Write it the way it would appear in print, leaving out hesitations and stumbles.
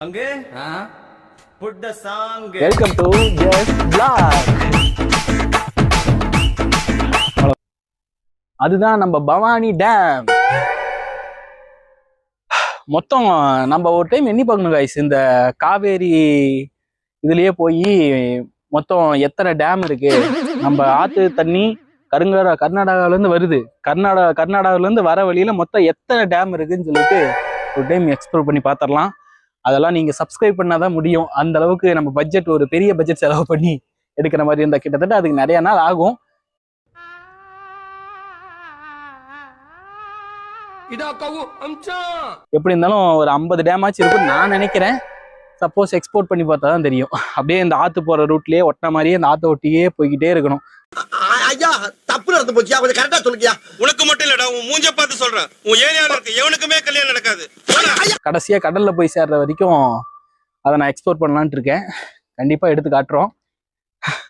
அங்கே put the song. Welcome to just black. அதுதான் நம்ம பவானி டேம். மொத்தம் நம்ம ஒரு டைம் எண்ணி பார்க்கணும் guys. இந்த காவேரி இதுலயே போய் மொத்தம் எத்தனை டேம் இருக்கு, நம்ம ஆத்து தண்ணி கர்நாடகால இருந்து வருது, கர்நாடகால இருந்து வர வழியில மொத்தம் எத்தனை டேம் இருக்குன்னு சொல்லிட்டு ஒரு டைம் எக்ஸ்ப்ளோர் பண்ணி பார்த்துடலாம். அதெல்லாம் நீங்க சப்ஸ்கிரைப் பண்ணாதான் முடியும். அந்த அளவுக்கு நம்ம பட்ஜெட், ஒரு பெரிய பட்ஜெட் செலவு பண்ணி எடுக்கிற மாதிரி இருந்தா கிட்டத்தட்ட அதுக்கு நிறைய நாள் ஆகும். எப்படி இருந்தாலும் ஒரு 50 டேம் ஆச்சு இருக்குன்னு நான் நினைக்கிறேன். சப்போஸ் எக்ஸ்போர்ட் பண்ணி பார்த்தா தான் தெரியும். அப்படியே இந்த ஆத்து போற ரூட்லயே ஒட்டின மாதிரியே இந்த ஆத்தை ஒட்டியே போய்கிட்டே இருக்கணும். ஐயா தப்பு நடந்து போச்சியா, கொஞ்சம் கரெக்டா சொல்லுங்க. உனக்கு மட்டும் இல்லடா, உன் மூஞ்ச பார்த்து சொல்றேன். உன் ஏரியால இருக்க எவனுக்குமே கல்யாணம் நடக்காது. கடைசியா கடல்ல போய் சேர்ற வரைக்கும் அதை நான் எக்ஸ்ப்ளோர் பண்ணலான்ட்டு இருக்கேன். கண்டிப்பா எடுத்து காட்டுறோம்.